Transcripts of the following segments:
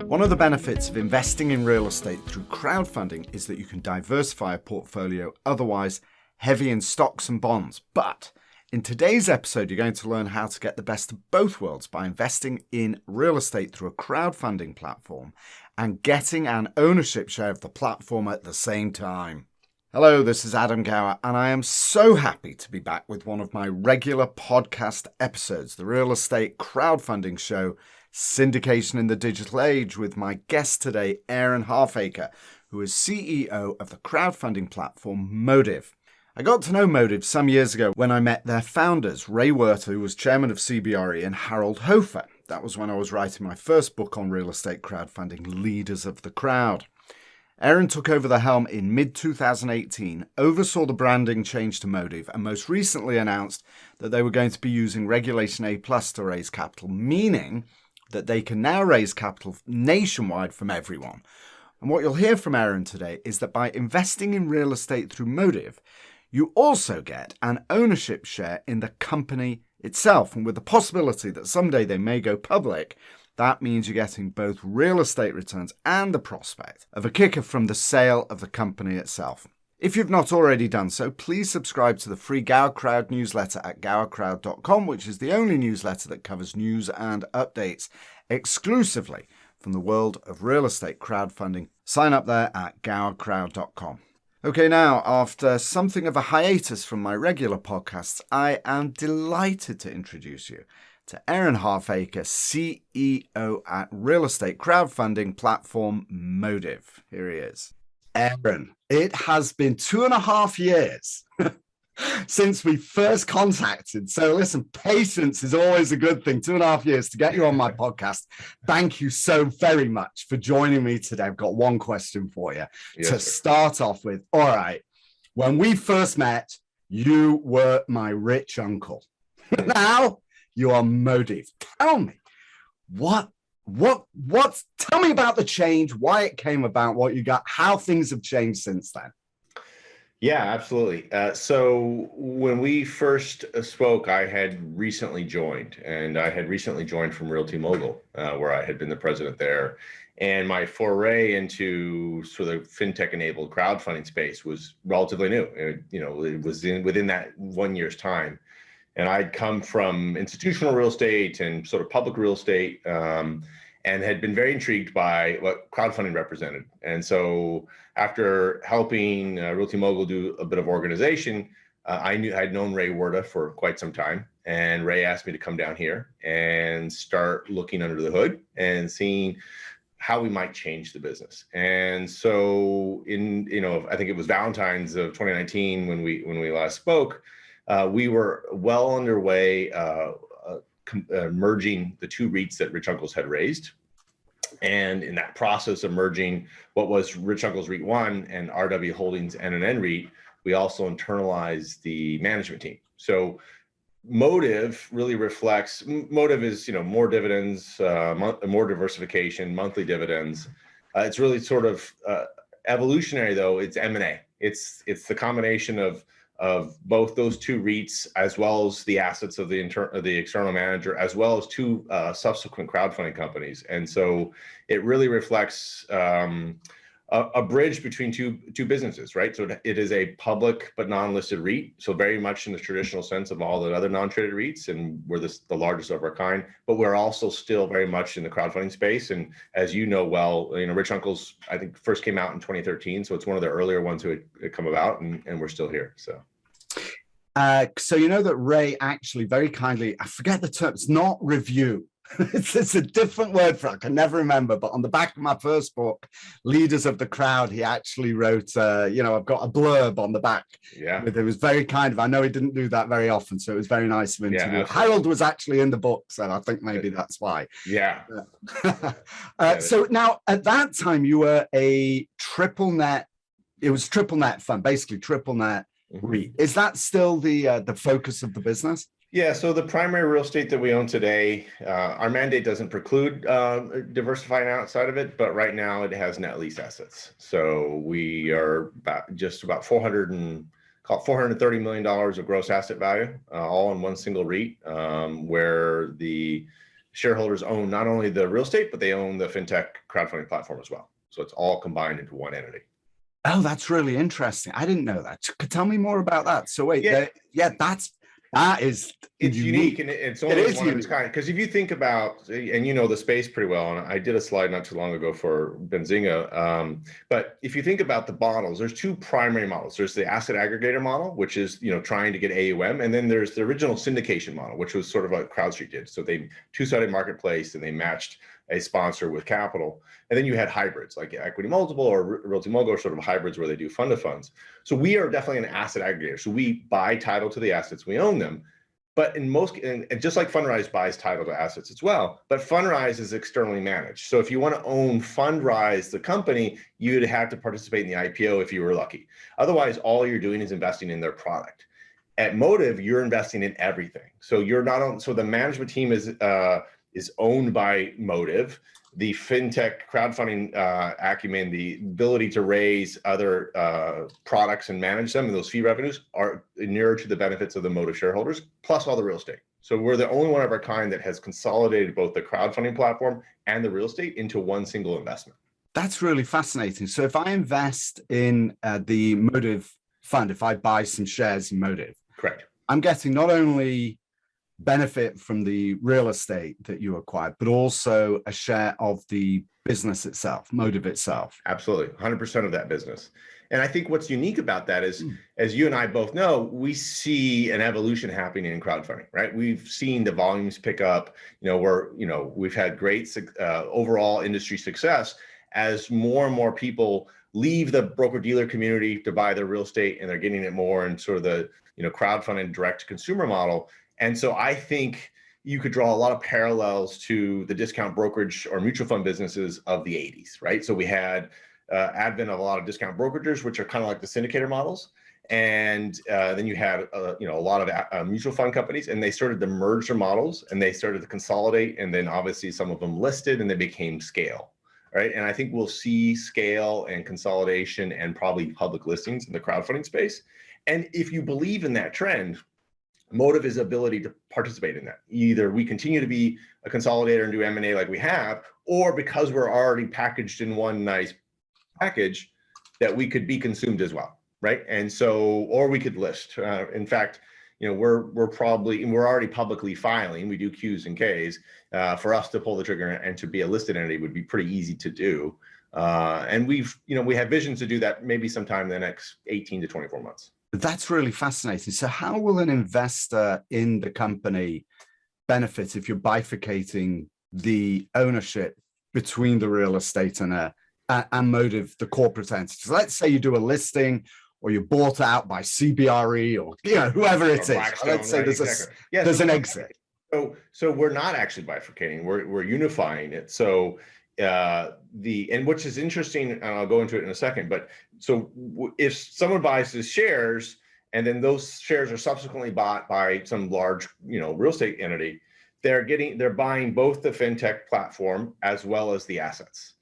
One of the benefits of investing in real estate through crowdfunding is that you can diversify a portfolio otherwise heavy in stocks and bonds. But in today's episode, you're going to learn how to get the best of both worlds by investing in real estate through a crowdfunding platform and getting an ownership share of the platform at the same time. Hello, this is Adam Gower, and I am so happy to be back with one of my regular podcast episodes, the Real Estate Crowdfunding Show, Syndication in the Digital Age, with my guest today, Aaron Halfacre, who is CEO of the crowdfunding platform Modiv. I got to know Modiv some years ago when I met their founders, Ray Werter, who was chairman of CBRE, and Harold Hofer. That was when I was writing my first book on real estate crowdfunding, Leaders of the Crowd. Aaron took over the helm in mid-2018, oversaw the branding change to Modiv, and most recently announced that they were going to be using Regulation A+ to raise capital, meaning that they can now raise capital nationwide from everyone. And what you'll hear from Aaron today is that by investing in real estate through Modiv, you also get an ownership share in the company itself. And with the possibility that someday they may go public, that means you're getting both real estate returns and the prospect of a kicker from the sale of the company itself. If you've not already done so, please subscribe to the free Gower Crowd newsletter at gowercrowd.com, which is the only newsletter that covers news and updates exclusively from the world of real estate crowdfunding. Sign up there at gowercrowd.com. Okay, now, after something of a hiatus from my regular podcasts, I am delighted to introduce you to Aaron Halfacre, CEO at real estate crowdfunding platform Modiv. Here he is. Aaron, it has been 2.5 years since we first contacted. So listen, patience is always a good thing. 2.5 years to get you on my podcast. Thank you so very much for joining me today. I've got one question for you start off with. All right, when we first met, you were my rich uncle. Now, you are Modiv. Tell me, tell me about the change, why it came about, what you got, how things have changed since then. Yeah, absolutely. So when we first spoke, I had recently joined, and I had recently joined from Realty Mogul, where I had been the president there. And my foray into sort of fintech-enabled crowdfunding space was relatively new. It was within that 1 year's time. And I'd come from institutional real estate and sort of public real estate, and had been very intrigued by what crowdfunding represented. And so after helping Realty Mogul do a bit of organization, I'd known Ray Werter for quite some time. And Ray asked me to come down here and start looking under the hood and seeing how we might change the business. And so I think it was Valentine's of 2019 when we last spoke. We were well underway merging the two REITs that Rich Uncles had raised. And in that process of merging what was Rich Uncles REIT 1 and RW Holdings NNN REIT, we also internalized the management team. So Modiv really reflects, Modiv is more dividends, more diversification, monthly dividends. It's really sort of evolutionary though. It's M&A. It's the combination of both those two REITs, as well as the assets of the external manager, as well as two subsequent crowdfunding companies. And so it really reflects a bridge between two businesses, right? So it is a public but non-listed REIT, so very much in the traditional sense of all the other non-traded REITs, and we're the largest of our kind. But we're also still very much in the crowdfunding space. And as you know well, Rich Uncles, I think, first came out in 2013, so it's one of the earlier ones who had come about, and we're still here. So you know that Ray actually very kindly, I forget the term, it's not review. It's a different word for it. I can never remember, but on the back of my first book, Leaders of the Crowd, he actually wrote, I've got a blurb on the back. Yeah. It was very kind of, I know he didn't do that very often, so it was very nice of him to do it. Harold was actually in the book, so I think maybe that's why. Yeah. So now, at that time, you were a triple net, it was triple net fund, basically triple net REIT. Is that still the focus of the business? Yeah, so the primary real estate that we own today, our mandate doesn't preclude diversifying outside of it, but right now it has net lease assets. So we are about $430 million of gross asset value, all in one single REIT, where the shareholders own not only the real estate, but they own the fintech crowdfunding platform as well. So it's all combined into one entity. Oh, that's really interesting. I didn't know that. Tell me more about that. So wait, Yeah. that is It's unique, and it's only one unique. of its kind. Because if you think about, and you know the space pretty well, and I did a slide not too long ago for Benzinga. But if you think about the models, there's two primary models. There's the asset aggregator model, which is trying to get AUM, and then there's the original syndication model, which was sort of like CrowdStreet did. So they two-sided marketplace, and they matched a sponsor with capital. And then you had hybrids like Equity Multiple or Realty Mogul, sort of hybrids where they do fund of funds. So we are definitely an asset aggregator. So we buy title to the assets, we own them. But in most, and just like Fundrise buys title to assets as well, but Fundrise is externally managed. So if you want to own Fundrise, the company, you'd have to participate in the IPO if you were lucky. Otherwise, all you're doing is investing in their product. At Modiv, you're investing in everything. So you're not on. So the management team is owned by Modiv. The fintech crowdfunding acumen, the ability to raise other products and manage them, and those fee revenues are inured to the benefits of the Modiv shareholders, plus all the real estate. So we're the only one of our kind that has consolidated both the crowdfunding platform and the real estate into one single investment. That's really fascinating. So if I invest in the Modiv fund, if I buy some shares in Modiv, correct, I'm getting not only benefit from the real estate that you acquired, but also a share of the business itself, Modiv itself. Absolutely, 100% of that business. And I think what's unique about that is, as you and I both know, we see an evolution happening in crowdfunding, right? We've seen the volumes pick up. We've had great overall industry success as more and more people leave the broker-dealer community to buy their real estate, and they're getting it more in sort of the crowdfunding direct-to-consumer model. And so I think you could draw a lot of parallels to the discount brokerage or mutual fund businesses of the 80s, right? So we had advent of a lot of discount brokerages, which are kind of like the syndicator models. And then you had a lot of mutual fund companies, and they started to merge their models, and they started to consolidate. And then obviously some of them listed, and they became scale, right? And I think we'll see scale and consolidation and probably public listings in the crowdfunding space. And if you believe in that trend, Modiv is ability to participate in that. Either we continue to be a consolidator and do M&A like we have, or because we're already packaged in one nice package, that we could be consumed as well, right? And so, or we could list. In fact, we're already publicly filing. We do Qs and Ks. For us to pull the trigger and to be a listed entity would be pretty easy to do. And we have visions to do that maybe sometime in the next 18 to 24 months. That's really fascinating. So how will an investor in the company benefit if you're bifurcating the ownership between the real estate and Modiv, the corporate entity? So let's say you do a listing, or you're bought out by CBRE, or whoever it is. Let's say there's an exit. So we're not actually bifurcating. We're unifying it. So and which is interesting, and I'll go into it in a second, but so if someone buys his shares and then those shares are subsequently bought by some large, real estate entity, they're buying both the fintech platform as well as the assets.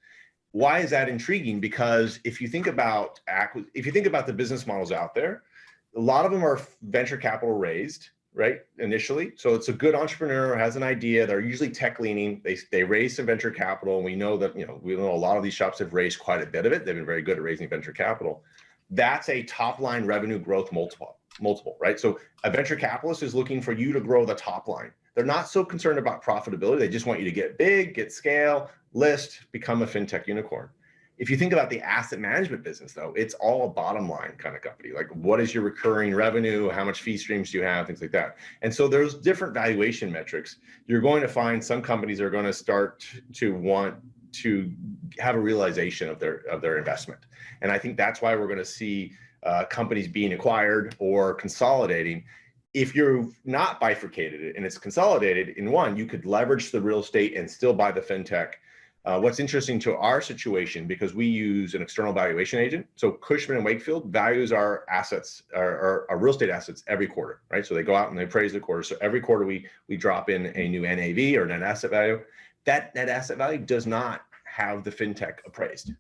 Why is that intriguing? Because if you think about the business models out there, a lot of them are venture capital raised, right, initially. So it's a good entrepreneur who has an idea. They're usually tech leaning. They raise some venture capital. And we know that, we know a lot of these shops have raised quite a bit of it. They've been very good at raising venture capital. That's a top line revenue growth multiple, right? So a venture capitalist is looking for you to grow the top line. They're not so concerned about profitability. They just want you to get big, get scale, list, become a fintech unicorn. If you think about the asset management business, though, it's all a bottom line kind of company. Like, what is your recurring revenue? How much fee streams do you have? Things like that. And so there's different valuation metrics. You're going to find some companies are going to start to want to have a realization of their investment. And I think that's why we're going to see companies being acquired or consolidating. If you're not bifurcated it and it's consolidated in one, you could leverage the real estate and still buy the fintech. What's interesting to our situation, because we use an external valuation agent, so Cushman & Wakefield values our assets, our real estate assets every quarter, right? So they go out and they appraise the quarter. So every quarter we drop in a new NAV or net asset value. That net asset value does not have the fintech appraised.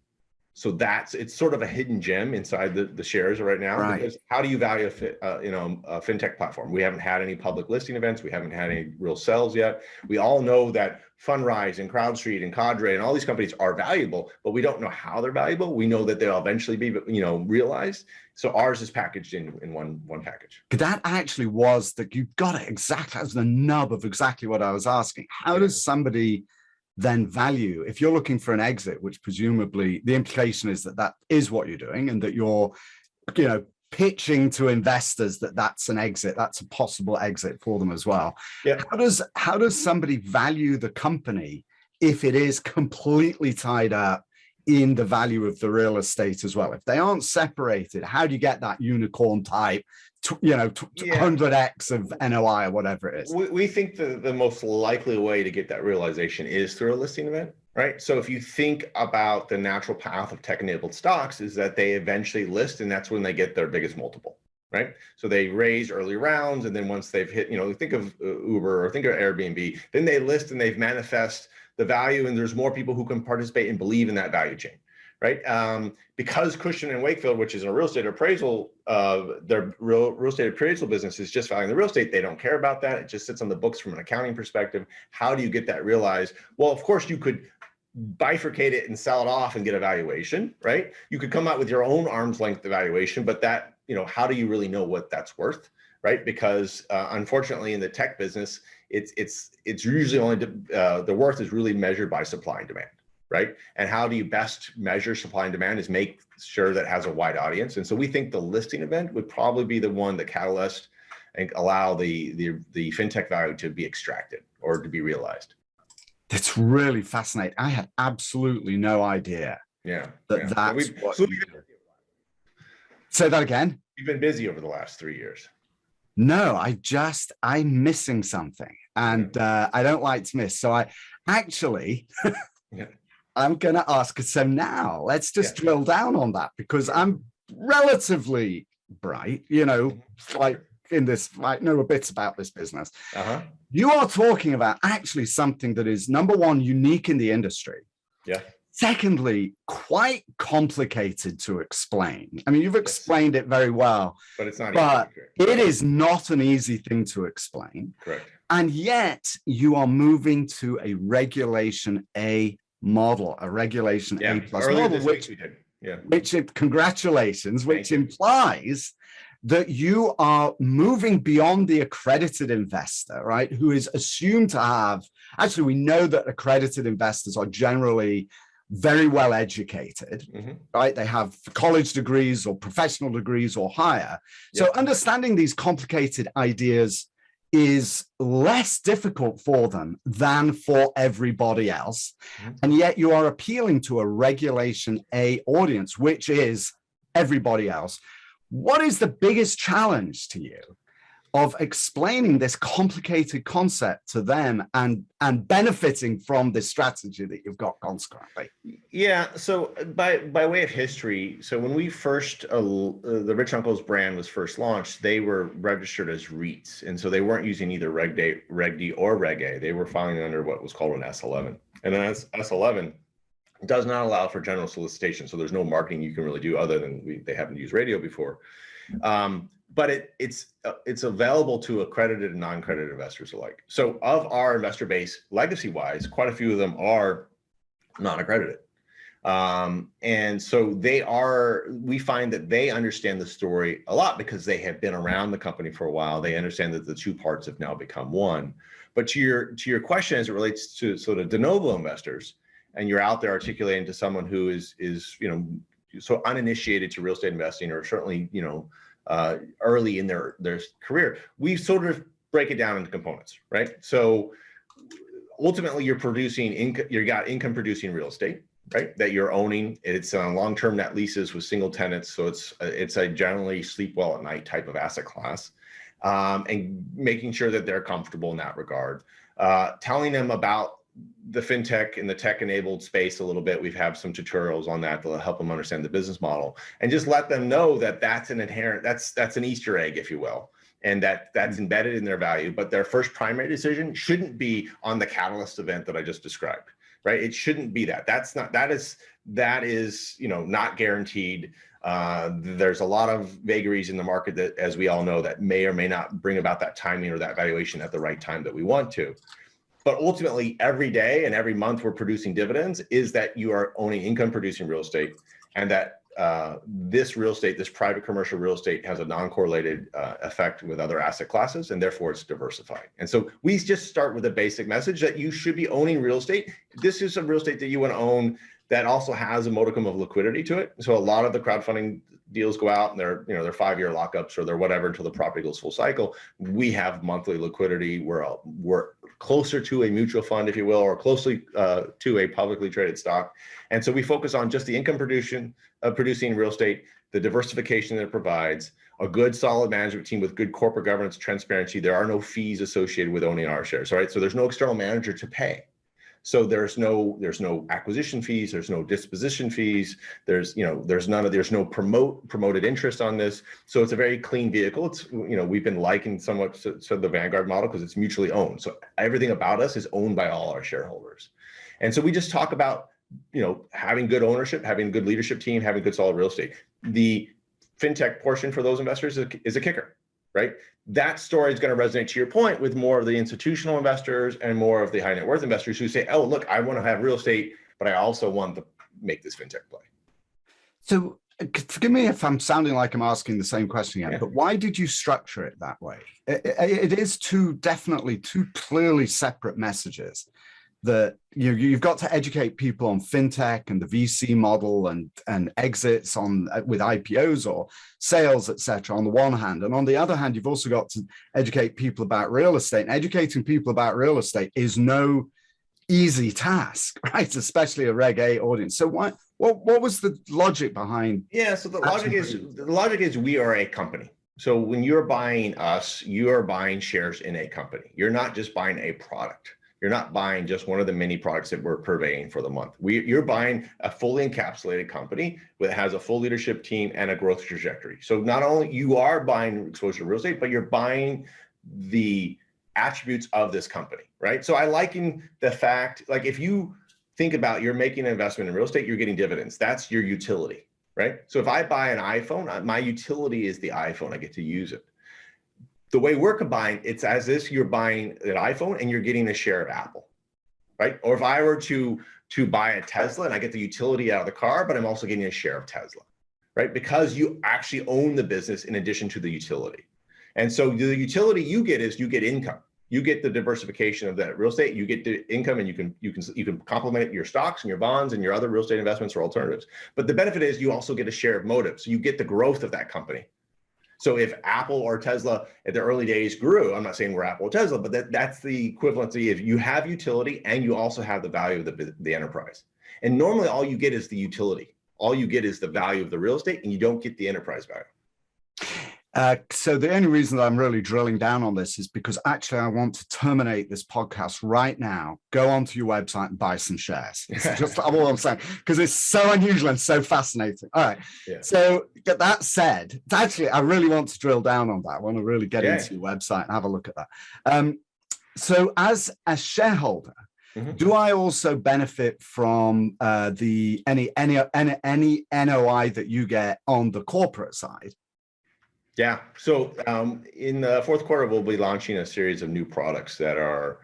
So it's sort of a hidden gem inside the shares right now. Right. Because how do you value a fintech platform? We haven't had any public listing events. We haven't had any real sales yet. We all know that Fundrise and CrowdStreet and Cadre and all these companies are valuable, but we don't know how they're valuable. We know that they'll eventually be, realized. So ours is packaged in one package. That actually was you got it exactly. That was the nub of exactly what I was asking. How does somebody then value, if you're looking for an exit, which presumably the implication is that is what you're doing, and that you're, pitching to investors that that's an exit, that's a possible exit for them as well. Yeah. How does somebody value the company if it is completely tied up in the value of the real estate as well? If they aren't separated, how do you get that unicorn type, 100x of NOI or whatever it is? We think the most likely way to get that realization is through a listing event, right? So if you think about the natural path of tech-enabled stocks, is that they eventually list, and that's when they get their biggest multiple, right? So they raise early rounds, and then once they've hit, think of Uber or think of Airbnb, then they list and they've manifest the value, and there's more people who can participate and believe in that value chain, right? Because Cushman & Wakefield, which is a real estate appraisal, their real estate appraisal business is just valuing the real estate. They don't care about that. It just sits on the books from an accounting perspective. How do you get that realized? Well, of course, you could bifurcate it and sell it off and get a valuation, right? You could come out with your own arm's length evaluation, but that, how do you really know what that's worth, right? Because unfortunately, in the tech business, it's usually only the worth is really measured by supply and demand, right? And how do you best measure supply and demand is make sure that it has a wide audience. And so we think the listing event would probably be the one that catalyst and allow the fintech value to be extracted or to be realized. That's really fascinating. I had absolutely no idea. That's what you do. Say that again. We've been busy over the last 3 years. No, I'm missing something, and I don't like to miss. So I actually, I'm going to ask. So now let's just drill down on that, because I'm relatively bright, like in this, I know a bit about this business. You are talking about actually something that is, number one, unique in the industry. Yeah. Secondly, quite complicated to explain. I mean, you've explained it very well, but it's not. But it is not an easy thing to explain. Correct. And yet you are moving to a Regulation A model, a Regulation A plus model, which congratulations, which implies that you are moving beyond the accredited investor, right? Who is assumed to have, actually, we know that accredited investors are generally very well educated, right? They have college degrees or professional degrees or higher. So understanding these complicated ideas is less difficult for them than for everybody else. And yet you are appealing to a Regulation A audience, which is everybody else. What is the biggest challenge to you of explaining this complicated concept to them and benefiting from this strategy that you've got consequently? Yeah, so by way of history, so when we first, the Rich Uncles brand was first launched, they were registered as REITs. And so they weren't using either Reg D or Reg A. They were filing under what was called an S11. And an S11 does not allow for general solicitation. So there's no marketing you can really do other than they haven't used radio before. But it's available to accredited and non-accredited investors alike. So of our investor base, legacy-wise, quite a few of them are non-accredited. And so we find that they understand the story a lot because they have been around the company for a while. They understand that the two parts have now become one. But to your question, as it relates to sort of de novo investors, and you're out there articulating to someone who is so uninitiated to real estate investing, or certainly early in their career, we sort of break it down into components, right? So ultimately, you're producing income. You got income producing real estate, right? That you're owning. It's on long-term net leases with single tenants, so it's a generally sleep well at night type of asset class, and making sure that they're comfortable in that regard. Telling them about the fintech and the tech-enabled space a little bit. We've had some tutorials on that to help them understand the business model, and just let them know that that's an inherent, that's an Easter egg, if you will, and that's embedded in their value. But their first primary decision shouldn't be on the catalyst event that I just described, right? It shouldn't be that. That is not guaranteed. There's a lot of vagaries in the market that, as we all know, that may or may not bring about that timing or that valuation at the right time that we want to. But ultimately, every day and every month we're producing dividends is that you are owning income producing real estate, and that this real estate, this private commercial real estate, has a non-correlated effect with other asset classes, and therefore it's diversified. And so we just start with a basic message that you should be owning real estate. This is some real estate that you want to own that also has a modicum of liquidity to it. So a lot of the crowdfunding deals go out and they're 5-year lockups or they're whatever until the property goes full cycle. We have monthly liquidity. We're closer to a mutual fund, if you will, or closely to a publicly traded stock. And so we focus on just the income producing real estate, the diversification that it provides, a good solid management team with good corporate governance, transparency. There are no fees associated with owning our shares, right? So there's no external manager to pay. So there's no acquisition fees, there's no disposition fees, there's no promoted interest on this. So it's a very clean vehicle. It's, we've been likened somewhat to the Vanguard model because it's mutually owned. So everything about us is owned by all our shareholders. And so we just talk about, having good ownership, having a good leadership team, having good solid real estate. The fintech portion for those investors is a kicker, right? That story is going to resonate, to your point, with more of the institutional investors and more of the high net worth investors who say, oh, look, I want to have real estate, but I also want to make this fintech play. So forgive me if I'm sounding like I'm asking the same question again, but why did you structure it that way? It is definitely two clearly separate messages. That you've got to educate people on fintech and the VC model and exits with IPOs or sales, etc. on the one hand, and on the other hand, you've also got to educate people about real estate. And educating people about real estate is no easy task, right? Especially a Reg A audience. So what was the logic behind? Yeah, so the logic is we are a company. So when you're buying us, you are buying shares in a company. You're not just buying a product. You're not buying just one of the many products that we're purveying for the month. You're buying a fully encapsulated company that has a full leadership team and a growth trajectory. So not only you are buying exposure to real estate, but you're buying the attributes of this company, right? So I liken the fact, like if you think about you're making an investment in real estate, you're getting dividends. That's your utility, right? So if I buy an iPhone, my utility is the iPhone. I get to use it. The way we're combined, it's as if you're buying an iPhone and you're getting a share of Apple, right? Or if I were to buy a Tesla and I get the utility out of the car, but I'm also getting a share of Tesla, right? Because you actually own the business in addition to the utility. And so the utility you get is you get income. You get the diversification of that real estate. You get the income, and you can complement your stocks and your bonds and your other real estate investments or alternatives. But the benefit is you also get a share of Modiv. So you get the growth of that company. So if Apple or Tesla at the early days grew, I'm not saying we're Apple or Tesla, but that's the equivalency of you have utility and you also have the value of the enterprise. And normally all you get is the utility. All you get is the value of the real estate, and you don't get the enterprise value. So the only reason that I'm really drilling down on this is because actually I want to terminate this podcast right now, go onto your website and buy some shares. It's just all I'm saying, because it's so unusual and so fascinating. All right. Yeah. So that said, actually, I really want to drill down on that. I want to really get into your website and have a look at that. So as a shareholder, do I also benefit from any NOI that you get on the corporate side? Yeah. So in the fourth quarter, we'll be launching a series of new products that are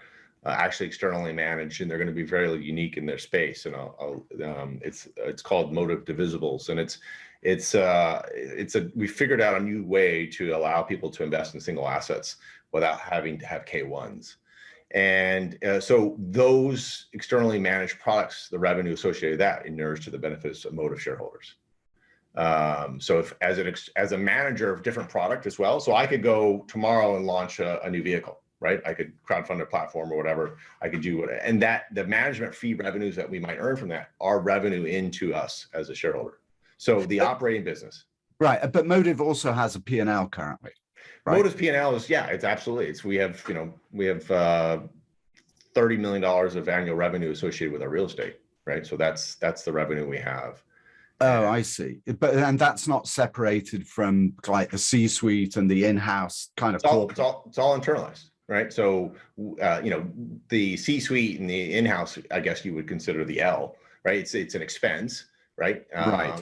actually externally managed, and they're going to be very unique in their space. And it's called Modiv Divisibles, and we figured out a new way to allow people to invest in single assets without having to have K1s. And so those externally managed products, the revenue associated with that inures to the benefits of Modiv shareholders. So if as a manager of different product as well, so I could go tomorrow and launch a new vehicle, right? I could crowdfund a platform or whatever. I could do whatever, and that the management fee revenues that we might earn from that are revenue into us as a shareholder. So the operating business, right? But Modiv also has a P&L currently. Right? Modiv's P&L is it's absolutely. We have $30 million of annual revenue associated with our real estate, right? So that's the revenue we have. Oh, I see. And that's not separated from like the C-suite and the in-house kind of. It's all internalized, right? So the C-suite and the in-house, I guess you would consider the L, right? It's an expense, right? Right.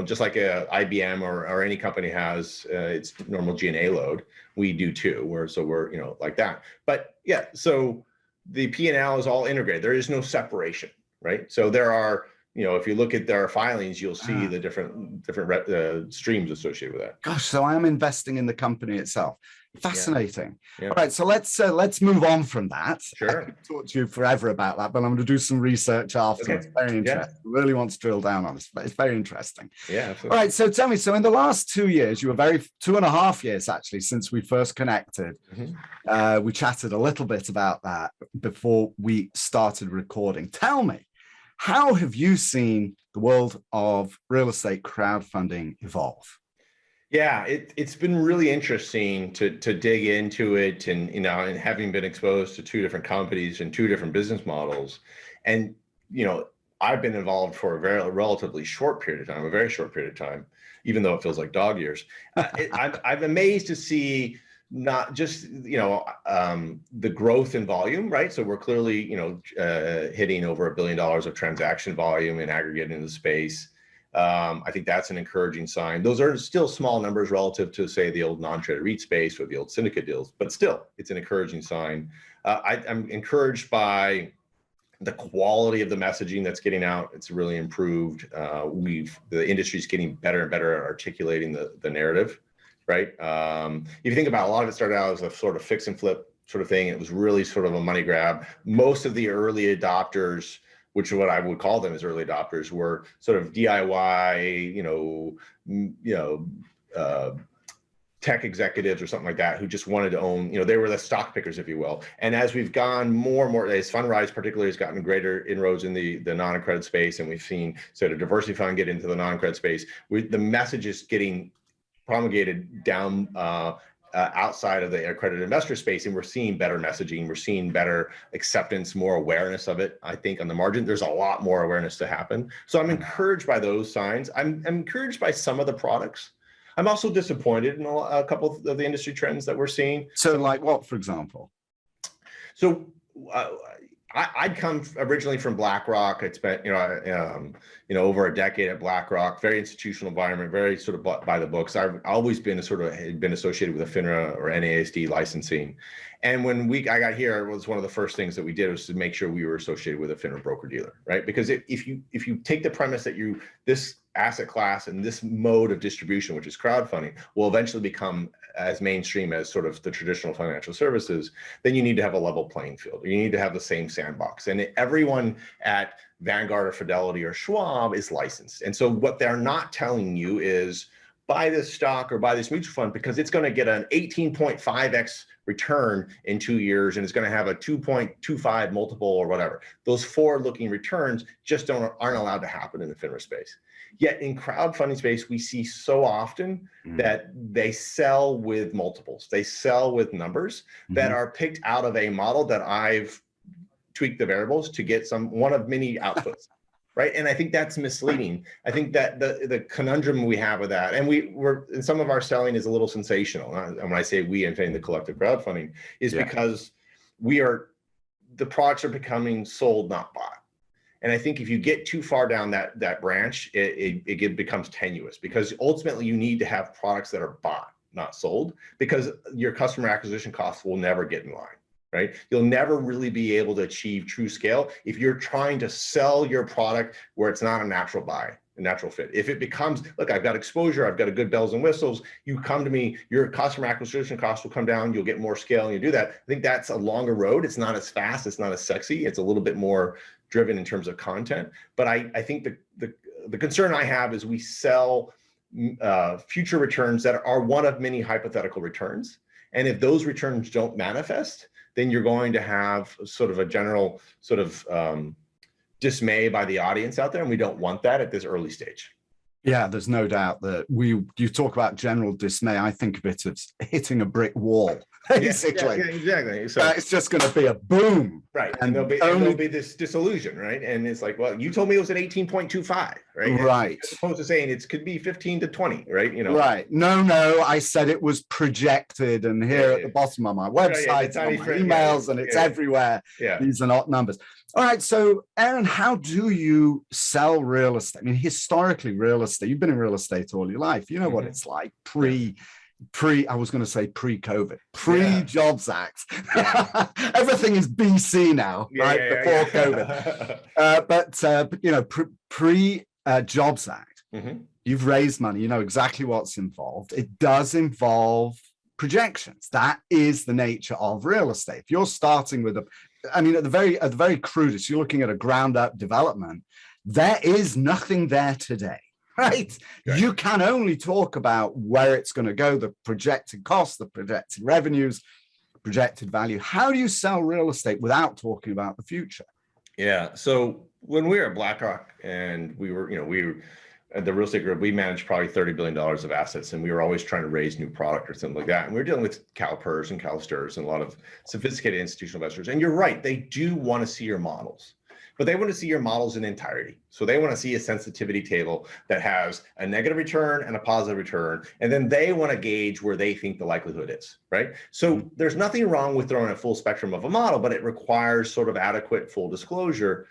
Just like a IBM or any company has its normal G&A load, we do too. We're like that. But yeah, so the P&L is all integrated. There is no separation, right? So there are, if you look at their filings, you'll see the different streams associated with that. Gosh, so I am investing in the company itself. Fascinating. Yeah. All right, so let's move on from that. Sure. I could talk to you forever about that, but I'm going to do some research afterwards. Okay. Very interesting. Really want to drill down on this, but it's very interesting. Yeah, absolutely. All right, so tell me, so in the last 2 years, 2.5 years actually, since we first connected, we chatted a little bit about that before we started recording. Tell me, how have you seen the world of real estate crowdfunding evolve? Yeah, it's been really interesting to dig into it, and and having been exposed to 2 different companies and 2 different business models, and I've been involved for a relatively short period of time, a very short period of time, even though it feels like dog years. I'm amazed to see not just the growth in volume, right? So we're clearly hitting over $1 billion of transaction volume in aggregate in the space. I think that's an encouraging sign. Those are still small numbers relative to, say, the old non-traded REIT space or the old syndicate deals, but still, it's an encouraging sign. I'm encouraged by the quality of the messaging that's getting out. It's really improved. The industry's getting better and better at articulating the narrative, right? If you think about, a lot of it started out as a sort of fix and flip sort of thing. It was really sort of a money grab. Most of the early adopters, which is what I would call them as early adopters, were sort of DIY, tech executives or something like that, who just wanted to own, they were the stock pickers, if you will. And as we've gone more and more, as Fundrise particularly has gotten greater inroads in the non-accredited space, and we've seen sort of diversify and get into the non-accredited space, the message is getting promulgated down outside of the accredited investor space, and we're seeing better messaging, we're seeing better acceptance, more awareness of it. I think on the margin, there's a lot more awareness to happen. So I'm encouraged by those signs. I'm encouraged by some of the products. I'm also disappointed in a couple of the industry trends that we're seeing. So like what, for example? So I'd come originally from BlackRock. I'd spent, over a decade at BlackRock, very institutional environment, very sort of by the books. I've always been had been associated with a FINRA or NASD licensing. And when I got here, it was one of the first things that we did was to make sure we were associated with a FINRA broker dealer, right? Because if you take the premise that this asset class and this mode of distribution, which is crowdfunding, will eventually become as mainstream as sort of the traditional financial services, then you need to have a level playing field. You need to have the same sandbox. And everyone at Vanguard or Fidelity or Schwab is licensed. And so what they're not telling you is buy this stock or buy this mutual fund because it's going to get an 18.5x return in 2 years, and it's going to have a 2.25 multiple or whatever. Those forward-looking returns just aren't allowed to happen in the FINRA space. Yet in crowdfunding space, we see so often that they sell with multiples. They sell with numbers that are picked out of a model that I've tweaked the variables to get one of many outputs. Right. And I think that's misleading. I think that the conundrum we have with that, and some of our selling is a little sensational. And when I say we, I'm saying the collective crowdfunding, is because the products are becoming sold, not bought. And I think if you get too far down that branch, it becomes tenuous, because ultimately you need to have products that are bought, not sold, because your customer acquisition costs will never get in line. Right? You'll never really be able to achieve true scale if you're trying to sell your product where it's not a natural buy, a natural fit. If it becomes, look, I've got exposure, I've got a good bells and whistles, you come to me, your customer acquisition costs will come down, you'll get more scale, and you do that. I think that's a longer road. It's not as fast, it's not as sexy, it's a little bit more driven in terms of content. But I think the concern I have is we sell future returns that are one of many hypothetical returns. And if those returns don't manifest, then you're going to have sort of a general sort of dismay by the audience out there. And we don't want that at this early stage. Yeah, there's no doubt that you talk about general dismay. I think of it as hitting a brick wall, basically. Yeah, exactly. So it's just going to be a boom. Right. And there'll be this disillusion, right? And it's like, well, you told me it was at 18.25, right? Right. As opposed to saying it could be 15 to 20, right? Right. No, I said it was projected, and here at the bottom of my website, on my emails, and it's everywhere. Yeah. These are not numbers. All right. So, Aaron, how do you sell real estate? I mean, historically, real estate, you've been in real estate all your life. You know what it's like pre I was going to say pre-COVID, pre-Jobs Act. Everything is BC now, right? Before COVID. But pre-Jobs Act, you've raised money, you know exactly what's involved. It does involve projections. That is the nature of real estate. If you're starting with at the very crudest, you're looking at a ground up development, there is nothing there today. Right. You can only talk about where it's going to go, the projected costs, the projected revenues, projected value. How do you sell real estate without talking about the future? Yeah. So when we were at BlackRock and we were at the real estate group, we managed probably $30 billion of assets, and we were always trying to raise new product or something like that. And we were dealing with CalPERS and CalSTRS and a lot of sophisticated institutional investors. And you're right, they do want to see your models. But they want to see your models in entirety. So they want to see a sensitivity table that has a negative return and a positive return. And then they want to gauge where they think the likelihood is, right? So there's nothing wrong with throwing a full spectrum of a model, but it requires sort of adequate full disclosure.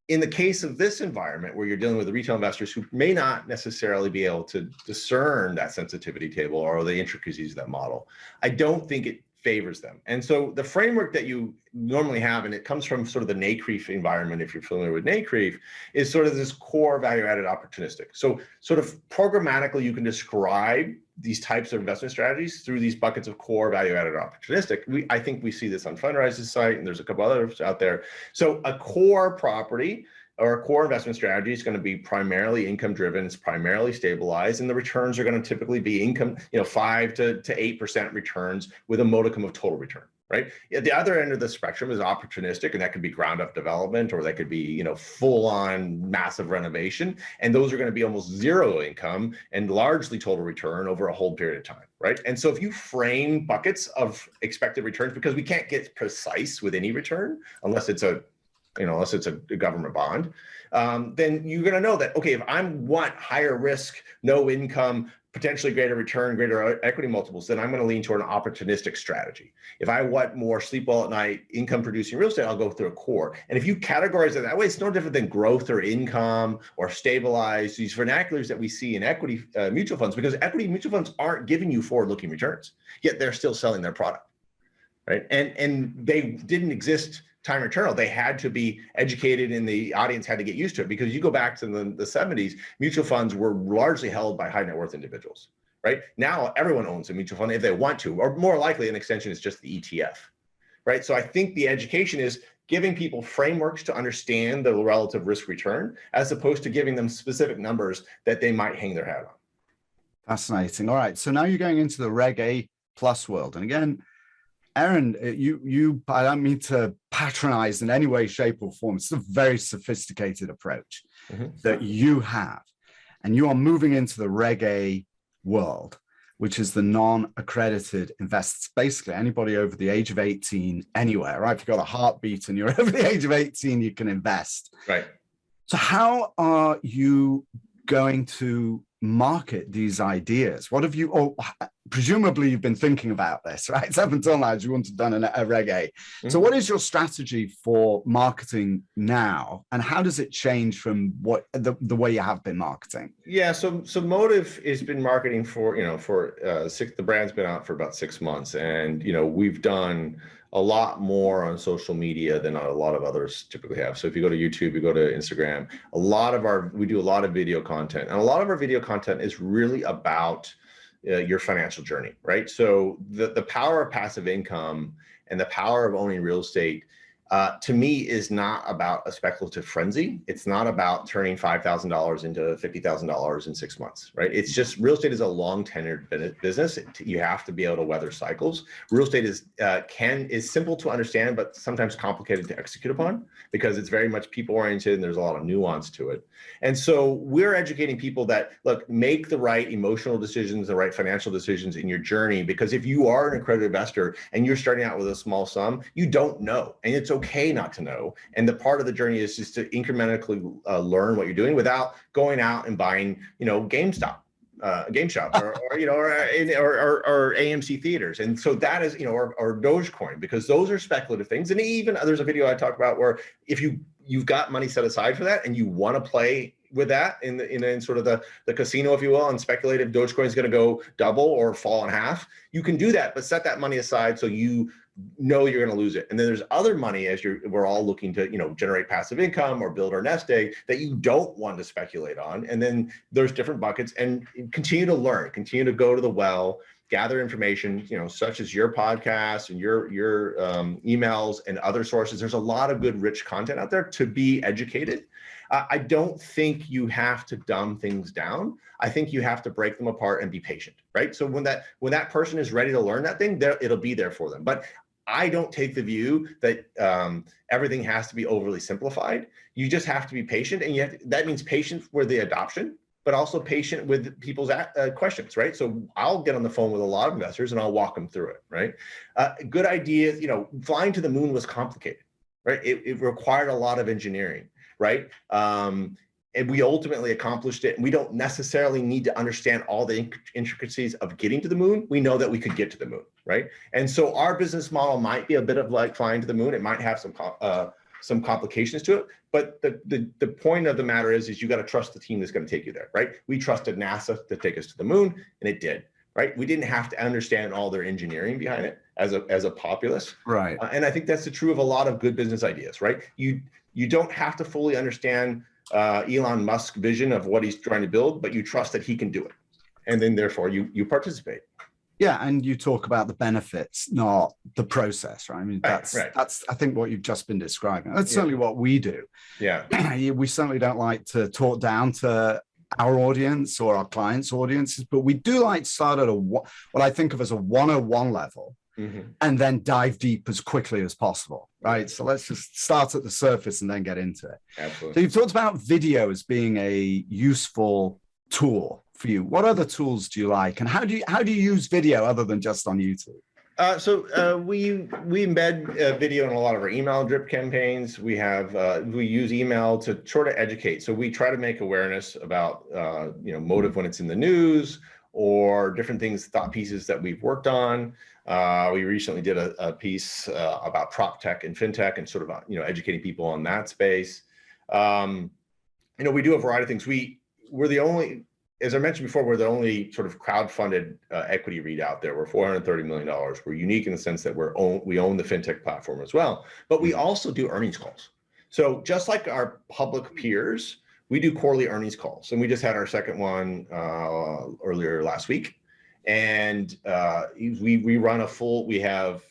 In the case of this environment where you're dealing with retail investors who may not necessarily be able to discern that sensitivity table or the intricacies of that model, I don't think it favors them. And so the framework that you normally have, and it comes from sort of the NCREIF environment, if you're familiar with NCREIF, is sort of this core value-added opportunistic. So sort of programmatically, you can describe these types of investment strategies through these buckets of core value-added opportunistic. I think we see this on Fundrise's site, and there's a couple others out there. So a core property or a core investment strategy is going to be primarily income driven, it's primarily stabilized, and the returns are going to typically be income, 5 to 8% returns with a modicum of total return, right? At the other end of the spectrum is opportunistic, and that could be ground up development, or that could be, full on massive renovation. And those are going to be almost zero income and largely total return over a whole period of time, right? And so if you frame buckets of expected returns, because we can't get precise with any return unless it's a government bond, then you're going to know that, okay, if I want higher risk, no income, potentially greater return, greater equity multiples, then I'm going to lean toward an opportunistic strategy. If I want more sleep well at night, income producing real estate, I'll go through a core. And if you categorize it that way, it's no different than growth or income or stabilized, these vernaculars that we see in equity mutual funds, because equity mutual funds aren't giving you forward-looking returns, yet they're still selling their product, right? And they didn't exist time eternal. They had to be educated, and the audience had to get used to it, because you go back to the 70s, mutual funds were largely held by high net worth individuals, right? Now everyone owns a mutual fund if they want to, or more likely an extension is just the ETF, right? So I think the education is giving people frameworks to understand the relative risk return, as opposed to giving them specific numbers that they might hang their hat on. Fascinating. All right. So now you're going into the Reg A plus world. And again, Aaron, I don't mean to patronize in any way, shape, or form. It's a very sophisticated approach that you have. And you are moving into the Reg A world, which is the non-accredited investors. Basically, anybody over the age of 18 anywhere, right? If you've got a heartbeat and you're over the age of 18, you can invest. Right. So how are you going to market these ideas? What have you, presumably you've been thinking about this, right? So up until now, you wouldn't have done a Reg A. So what is your strategy for marketing now? And how does it change from what the way you have been marketing? Yeah, so Modiv has been marketing for, the brand's been out for about 6 months. And, we've done a lot more on social media than a lot of others typically have. So if you go to YouTube, you go to Instagram, we do a lot of video content, and a lot of our video content is really about your financial journey, right? So the power of passive income and the power of owning real estate, to me, is not about a speculative frenzy. It's not about turning $5,000 into $50,000 in 6 months, right? It's just, real estate is a long tenured business. You have to be able to weather cycles. Real estate is simple to understand, but sometimes complicated to execute upon, because it's very much people oriented and there's a lot of nuance to it. And so we're educating people that, look, make the right emotional decisions, the right financial decisions in your journey, because if you are an accredited investor and you're starting out with a small sum, you don't know, and it's okay not to know. And the part of the journey is just to incrementally learn what you're doing without going out and buying, GameStop or AMC theaters. And so that is, or Dogecoin, because those are speculative things. And even there's a video I talk about where if you've got money set aside for that and you want to play with that in sort of the casino, if you will, and speculate if Dogecoin is going to go double or fall in half. You can do that, but set that money aside so you know you're going to lose it. And then there's other money as we're all looking to, generate passive income or build our nest egg that you don't want to speculate on. And then there's different buckets, and continue to learn, continue to go to the well, gather information, such as your podcast and your emails and other sources. There's a lot of good, rich content out there to be educated. I don't think you have to dumb things down. I think you have to break them apart and be patient, right? So when that person is ready to learn that thing, it'll be there for them. But I don't take the view that everything has to be overly simplified. You just have to be patient, and that means patience with the adoption, but also patient with people's questions, right? So I'll get on the phone with a lot of investors and I'll walk them through it, right? Good ideas, flying to the moon was complicated, right? It required a lot of engineering, right? And we ultimately accomplished it. And we don't necessarily need to understand all the intricacies of getting to the moon. We know that we could get to the moon, right? And so our business model might be a bit of like flying to the moon. It might have some complications to it, but the point of the matter is you got to trust the team that's going to take you there, right? We trusted NASA to take us to the moon, and it did, right? We didn't have to understand all their engineering behind it as a populace, right? And I think that's true of a lot of good business ideas, right? You don't have to fully understand Elon Musk's vision of what he's trying to build, but you trust that he can do it, and then therefore you participate. Yeah, and you talk about the benefits, not the process, right? I mean, that's I think what you've just been describing. That's certainly what we do. Yeah, we certainly don't like to talk down to our audience or our clients' audiences, but we do like to start at what I think of as a 101 level, and then dive deep as quickly as possible, right? So let's just start at the surface and then get into it. Absolutely. So you've talked about video as being a useful tool for you. What other tools do you like, and how do you use video other than just on YouTube? So we embed video in a lot of our email drip campaigns. We use email to sort of educate. So we try to make awareness about Modiv when it's in the news, or different things, thought pieces that we've worked on. We recently did a piece about prop tech and fintech, and sort of educating people on that space. We do a variety of things. We're the only, as I mentioned before, we're the only sort of crowdfunded equity REIT out there. We're $430 million. We're unique in the sense that we own the fintech platform as well, but we also do earnings calls. So just like our public peers, we do quarterly earnings calls, and we just had our second one earlier last week. And we run a full, we go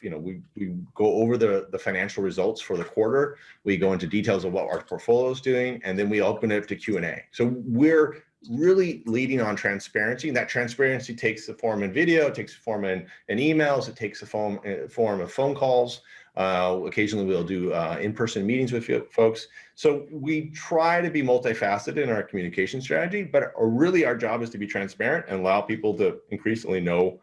over the financial results for the quarter. We go into details of what our portfolio is doing, and then we open it up to Q&A. So we're really leading on transparency, and that transparency takes the form in video, it takes the form in emails, it takes the form of phone calls. Occasionally we'll do in-person meetings with folks. So we try to be multifaceted in our communication strategy, but really our job is to be transparent and allow people to increasingly know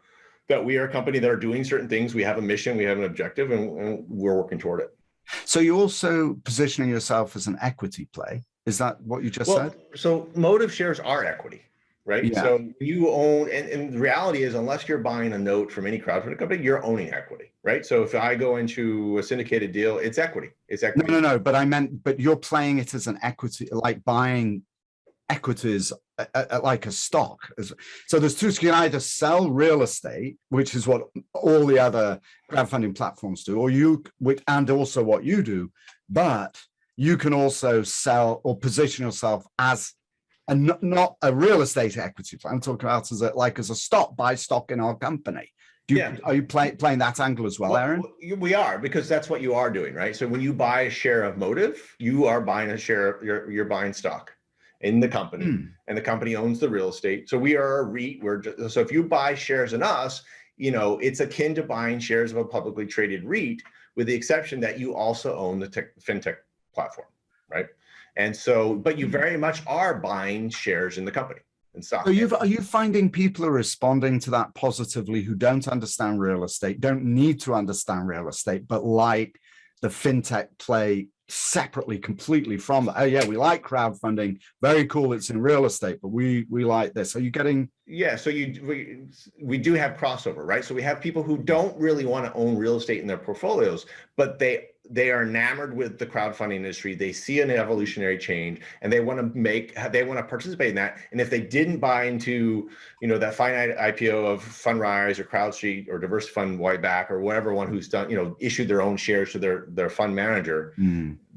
that we are a company that are doing certain things. We have a mission, we have an objective, and we're working toward it. So you're also positioning yourself as an equity play. Is that what you just said? So Modiv shares are equity, right? Yeah. So you own, and the reality is, unless you're buying a note from any crowdfunding company, you're owning equity, right? So if I go into a syndicated deal, it's equity. It's equity. No. But you're playing it as an equity, like buying equities like a stock. So there's two. So you can either sell real estate, which is what all the other crowdfunding platforms do, and also what you do, but you can also sell or position yourself as not a real estate equity plan. I'm talking about as a stock, buy stock in our company. Are you playing that angle as well, Aaron? We are, because that's what you are doing, right? So when you buy a share of Modiv, you are buying a share, you're buying stock in the company, and the company owns the real estate. So we are a REIT. So if you buy shares in us, it's akin to buying shares of a publicly traded REIT, with the exception that you also own the fintech platform, right? And so, but you very much are buying shares in the company and stock. So are you finding people are responding to that positively, who don't understand real estate, don't need to understand real estate, but like the fintech play separately, completely from that? Oh yeah, we like crowdfunding, very cool, it's in real estate, but we like this. Are you getting? Yeah, so we do have crossover, right? So we have people who don't really want to own real estate in their portfolios, but they they are enamored with the crowdfunding industry. They see an evolutionary change, and they want to participate in that. And if they didn't buy into, that finite IPO of Fundrise or CrowdStreet or Diversify Whiteback or whatever one who's done, issued their own shares to their fund manager,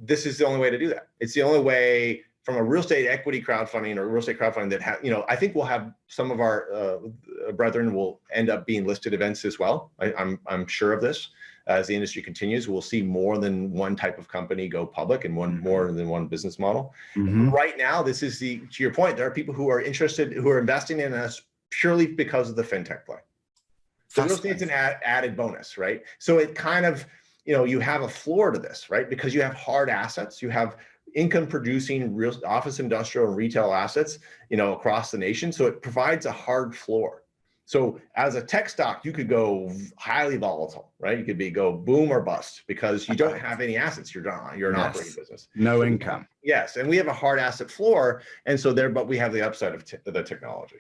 this is the only way to do that. It's the only way from a real estate equity crowdfunding or real estate crowdfunding that I think we'll have some of our brethren will end up being listed events as well. I'm sure of this. As the industry continues, we'll see more than one type of company go public and more than one business model. Right now, this is to your point, there are people who are interested, who are investing in us purely because of the fintech play. So real estate's an added bonus, right? So it kind of, you have a floor to this, right? Because you have hard assets, you have income producing real office, industrial, and retail assets, across the nation. So it provides a hard floor. So as a tech stock, you could go highly volatile, right? You could go boom or bust because you don't have any assets. You're an operating business. No income. Yes. And we have a hard asset floor. And so but we have the upside of the technology.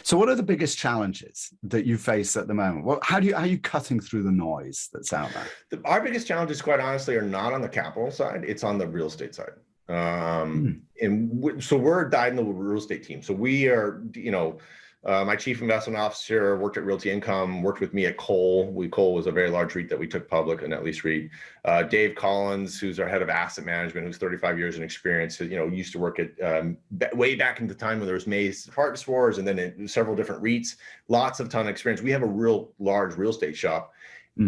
So what are the biggest challenges that you face at the moment? How are you cutting through the noise that's out there? Our biggest challenges, quite honestly, are not on the capital side. It's on the real estate side. So we're a dyed in the real estate team. So we are, my chief investment officer worked at Realty Income, worked with me at Cole. Cole was a very large REIT that we took public, a net lease REIT. Dave Collins, who's our head of asset management, who's 35 years in experience, used to work at way back in the time when there was Mays Department Stores and then in several different REITs, lots of ton of experience. We have a real large real estate shop.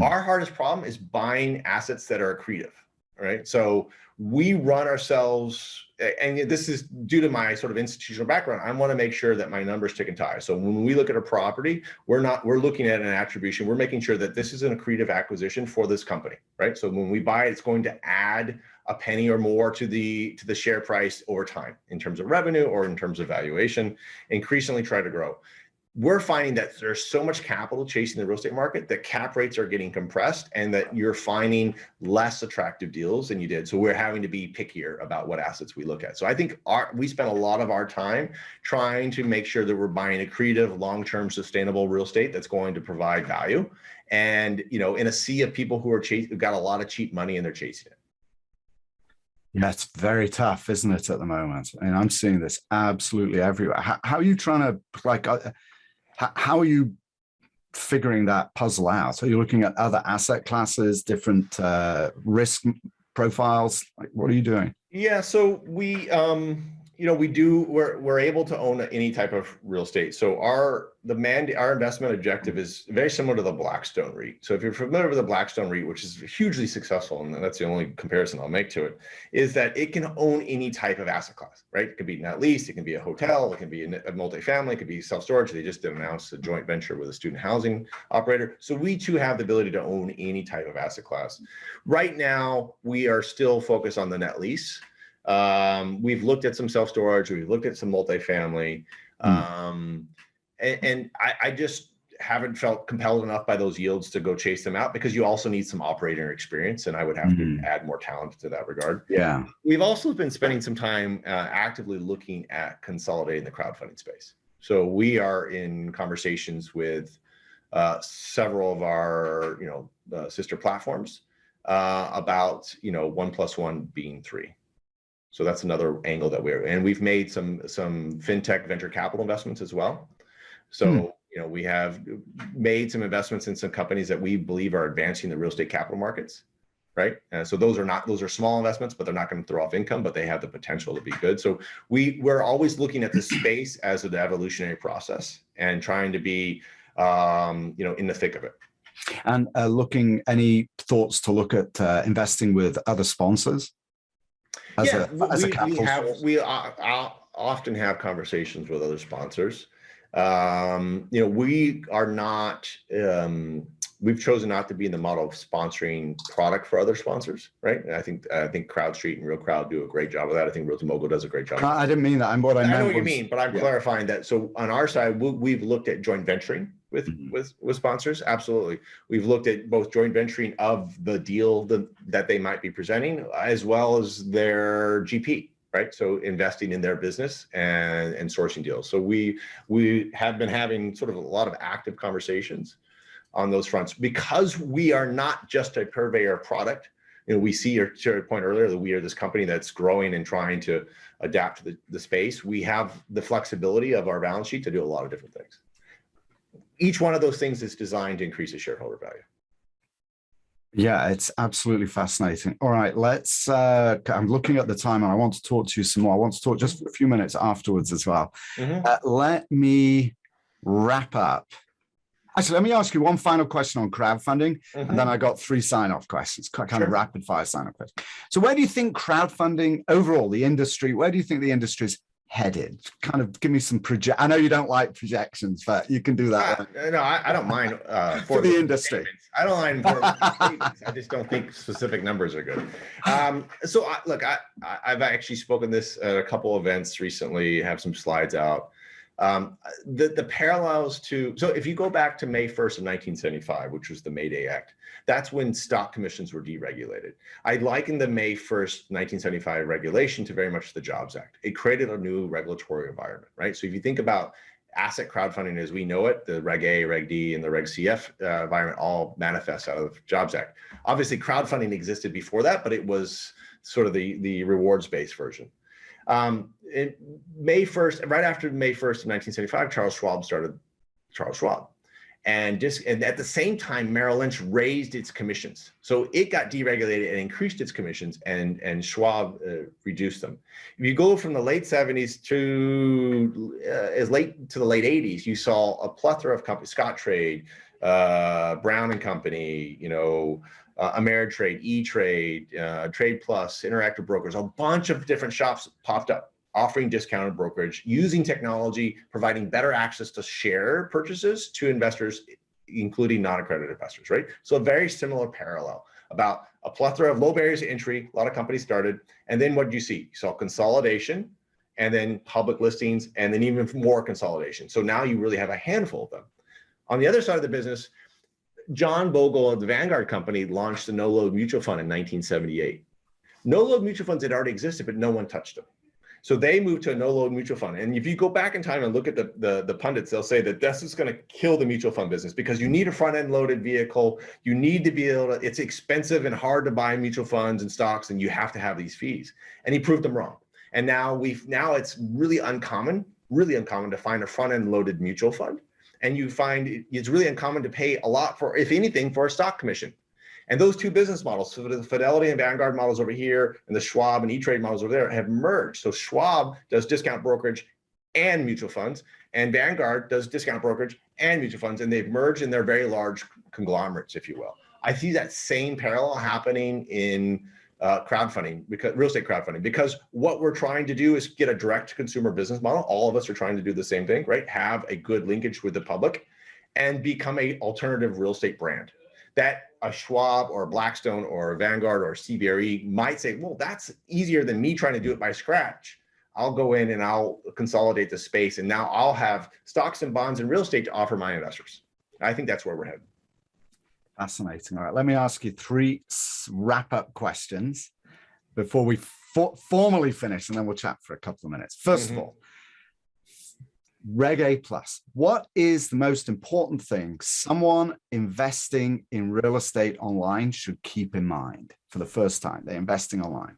Our hardest problem is buying assets that are accretive, right? So we run ourselves, and this is due to my sort of institutional background. I want to make sure that my numbers tick and tie. So when we look at a property, we're looking at an attribution. We're making sure that this is an accretive acquisition for this company, right? So when we buy it, it's going to add a penny or more to the share price over time in terms of revenue or in terms of valuation, increasingly try to grow. We're finding that there's so much capital chasing the real estate market that cap rates are getting compressed and that you're finding less attractive deals than you did. So we're having to be pickier about what assets we look at. So I think we spend a lot of our time trying to make sure that we're buying accretive, long-term, sustainable real estate that's going to provide value. And, in a sea of people who've got a lot of cheap money and they're chasing it. Yeah, it's very tough, isn't it, at the moment? I mean, I'm seeing this absolutely everywhere. How are you trying to, how are you figuring that puzzle out? Are you looking at other asset classes, different risk profiles? What are you doing? Yeah, so we're able to own any type of real estate. So our investment objective is very similar to the Blackstone REIT. So if you're familiar with the Blackstone REIT, which is hugely successful, and that's the only comparison I'll make to it, is that it can own any type of asset class, right? It could be net lease, it can be a hotel, it can be a multifamily, it could be self-storage. They just announced a joint venture with a student housing operator. So we too have the ability to own any type of asset class. Right now, we are still focused on the net lease. We've looked at some self-storage, we've looked at some multifamily, and I just haven't felt compelled enough by those yields to go chase them out because you also need some operator experience, and I would have to add more talent to that regard. Yeah. We've also been spending some time actively looking at consolidating the crowdfunding space. So we are in conversations with several of our, sister platforms about, 1 + 1 being 3. So that's another angle that we've made some fintech venture capital investments as well. So, we have made some investments in some companies that we believe are advancing the real estate capital markets, right? And so those are small investments, but they're not going to throw off income, but they have the potential to be good. So we're always looking at the space as an evolutionary process and trying to be, in the thick of it. And any thoughts to look at investing with other sponsors? We often have conversations with other sponsors. We are not, we've chosen not to be in the model of sponsoring product for other sponsors, right? And I think CrowdStreet and Real Crowd do a great job of that. I think Realty Mogul does a great job. I didn't mean that. I know what you mean, but I'm clarifying that. So on our side, we've looked at joint venturing with sponsors. Absolutely. We've looked at both joint venturing of the deal that they might be presenting, as well as their GP, right? So investing in their business and sourcing deals. So we have been having sort of a lot of active conversations on those fronts because we are not just a purveyor of product. we see your point earlier that we are this company that's growing and trying to adapt to the space. We have the flexibility of our balance sheet to do a lot of different things. Each one of those things is designed to increase the shareholder value. Yeah, it's absolutely fascinating. All right, I'm looking at the time and I want to talk to you some more. I want to talk just for a few minutes afterwards as well. Let me wrap up. Actually, let me ask you one final question on crowdfunding, and then I got 3 sign-off questions, kind of rapid fire sign-off questions. So where do you think crowdfunding overall, the industry, where do you think the industry is headed? Kind of give me some I know you don't like projections, but you can do that. No, I don't mind for the industry. Statements. I don't mind statements. I just don't think specific numbers are good. I've actually spoken this at a couple events recently, have some slides out. The parallels to, so if you go back to May 1st of 1975, which was the May Day Act, that's when stock commissions were deregulated. I liken the May 1st, 1975 regulation to very much the Jobs Act. It created a new regulatory environment, right? So if you think about asset crowdfunding as we know it, the Reg A, Reg D, and the Reg CF environment all manifest out of the Jobs Act. Obviously, crowdfunding existed before that, but it was sort of the rewards-based version. May 1st, right after May 1st of 1975, Charles Schwab started Charles Schwab. And at the same time, Merrill Lynch raised its commissions. So it got deregulated and increased its commissions, and Schwab reduced them. If you go from the late 70s to as late to the late 80s, you saw a plethora of companies, Scottrade, Brown and Company, Ameritrade, E-Trade, Trade Plus, Interactive Brokers, a bunch of different shops popped up offering discounted brokerage, using technology, providing better access to share purchases to investors, including non-accredited investors, right? So a very similar parallel about a plethora of low barriers to entry, a lot of companies started, and then what did you see? You saw consolidation, and then public listings, and then even more consolidation. So now you really have a handful of them. On the other side of the business, John Bogle of the Vanguard Company launched the no-load mutual fund in 1978. No-load mutual funds had already existed, but no one touched them. So they moved to a no-load mutual fund. And if you go back in time and look at the pundits, they'll say that this is going to kill the mutual fund business because you need a front-end loaded vehicle. You need to be able to, it's expensive and hard to buy mutual funds and stocks, and you have to have these fees. And he proved them wrong. And now it's really uncommon to find a front-end loaded mutual fund. And you find it's really uncommon to pay a lot for, if anything, for a stock commission. And those two business models, so the Fidelity and Vanguard models over here and the Schwab and E-Trade models over there have merged. So Schwab does discount brokerage and mutual funds, and Vanguard does discount brokerage and mutual funds, and they've merged in their very large conglomerates, if you will. I see that same parallel happening in crowdfunding, because real estate crowdfunding, because what we're trying to do is get a direct consumer business model. All of us are trying to do the same thing, right? Have a good linkage with the public and become an alternative real estate brand that a Schwab or a Blackstone or a Vanguard or a CBRE might say, well, that's easier than me trying to do it by scratch. I'll go in and I'll consolidate the space, and now I'll have stocks and bonds and real estate to offer my investors. I think that's where we're headed. Fascinating. All right, let me ask you 3 wrap-up questions before we formally finish, and then we'll chat for a couple of minutes. First of all, Reg A plus. What is the most important thing someone investing in real estate online should keep in mind for the first time they're investing online?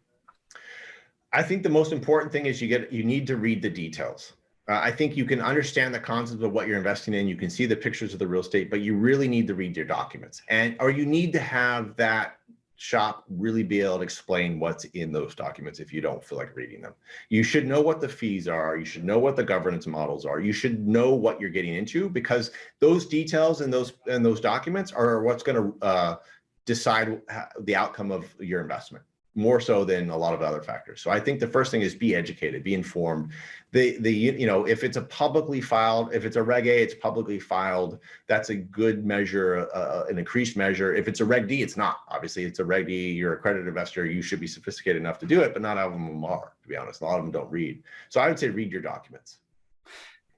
I think the most important thing is you need to read the details. I think you can understand the concept of what you're investing in. You can see the pictures of the real estate, but you really need to read your documents, or you need to have that shop really be able to explain what's in those documents if you don't feel like reading them. You should know what the fees are. You should know what the governance models are. You should know what you're getting into, because those details and those documents are what's going to decide the outcome of your investment, more so than a lot of other factors. So I think the first thing is be educated, be informed. If it's a publicly filed, if it's a Reg A, it's publicly filed. That's a good measure, an increased measure. If it's a Reg D, it's not. Obviously, it's a Reg D. You're a accredited investor. You should be sophisticated enough to do it, but not all of them are, to be honest. A lot of them don't read. So I would say read your documents.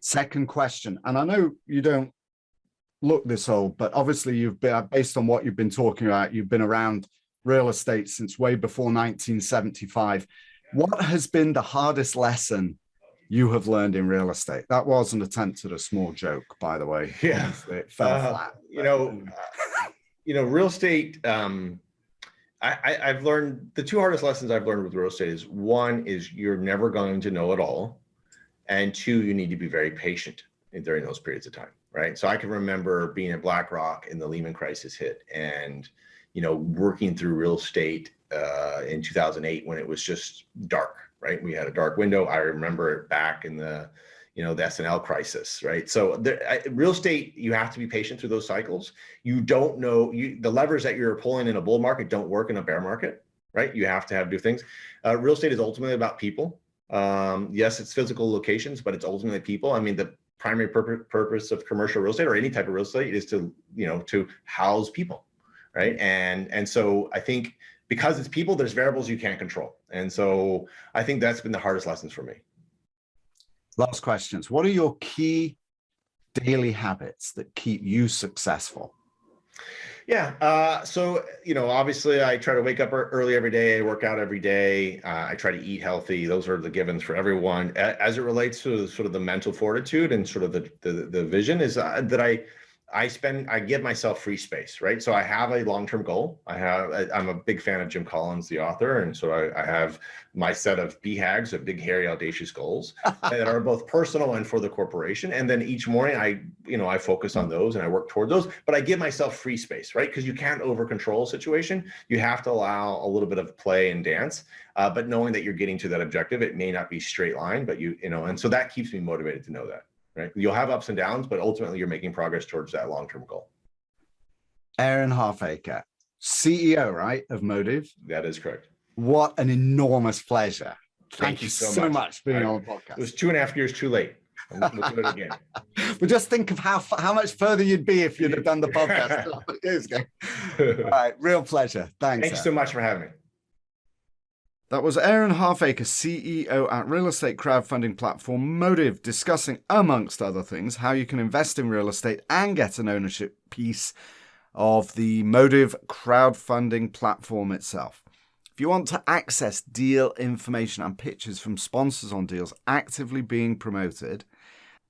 Second question, and I know you don't look this old, but obviously you've been, based on what you've been talking about, you've been around real estate since way before 1975. What has been the hardest lesson you have learned in real estate? That was an attempt at a small joke, by the way. Yeah, it fell flat. Real estate. I've learned the two hardest lessons I've learned with real estate is one is you're never going to know it all. And two, you need to be very patient during those periods of time, right? So I can remember being at BlackRock and the Lehman crisis hit and, working through real estate in 2008 when it was just dark, right? We had a dark window. I remember it back in the S&L crisis, right? So real estate, you have to be patient through those cycles. You don't know, the levers that you're pulling in a bull market don't work in a bear market, right? You have to do things. Real estate is ultimately about people. Yes, it's physical locations, but it's ultimately people. I mean, the primary purpose of commercial real estate or any type of real estate is to house people, right? And so I think because it's people, there's variables you can't control. And so I think that's been the hardest lessons for me. Last questions. What are your key daily habits that keep you successful? Yeah. So, obviously I try to wake up early every day. I work out every day. I try to eat healthy. Those are the givens for everyone. As it relates to sort of the mental fortitude and sort of the vision is that I give myself free space, right? So I have a long-term goal. I'm a big fan of Jim Collins, the author. And so I have my set of BHAGs, of big, hairy, audacious goals that are both personal and for the corporation. And then each morning I focus on those and I work toward those, but I give myself free space, right? Because you can't over control a situation. You have to allow a little bit of play and dance, but knowing that you're getting to that objective, it may not be straight line, but and so that keeps me motivated to know that. Right. You'll have ups and downs, but ultimately you're making progress towards that long-term goal. Aaron Halfacre, CEO, right, of Modiv? That is correct. What an enormous pleasure. Thank you so much for being on the podcast. It was 2.5 years too late. We'll do it again. But just think of how much further you'd be if you'd have done the podcast. Years ago. All right. Real pleasure. Thanks. Thanks so much for having me. That was Aaron Halfacre, CEO at real estate crowdfunding platform Modiv, discussing, amongst other things, how you can invest in real estate and get an ownership piece of the Modiv crowdfunding platform itself. If you want to access deal information and pictures from sponsors on deals actively being promoted,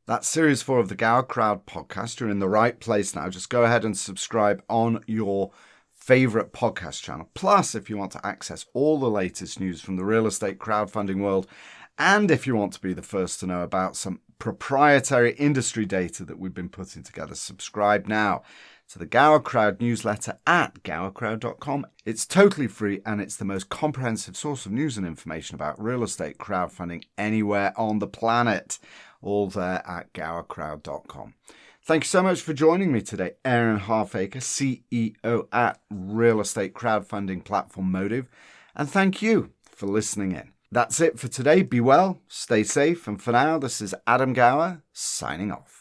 that's Series 4 of the Gower Crowd podcast. You're in the right place now. Just go ahead and subscribe on your favorite podcast channel. Plus, if you want to access all the latest news from the real estate crowdfunding world, and if you want to be the first to know about some proprietary industry data that we've been putting together, subscribe now to the Gower Crowd newsletter at gowercrowd.com. It's totally free and it's the most comprehensive source of news and information about real estate crowdfunding anywhere on the planet. All there at gowercrowd.com. Thank you so much for joining me today, Aaron Halfacre, CEO at real estate crowdfunding platform Modiv, and thank you for listening in. That's it for today. Be well, stay safe, and for now, this is Adam Gower signing off.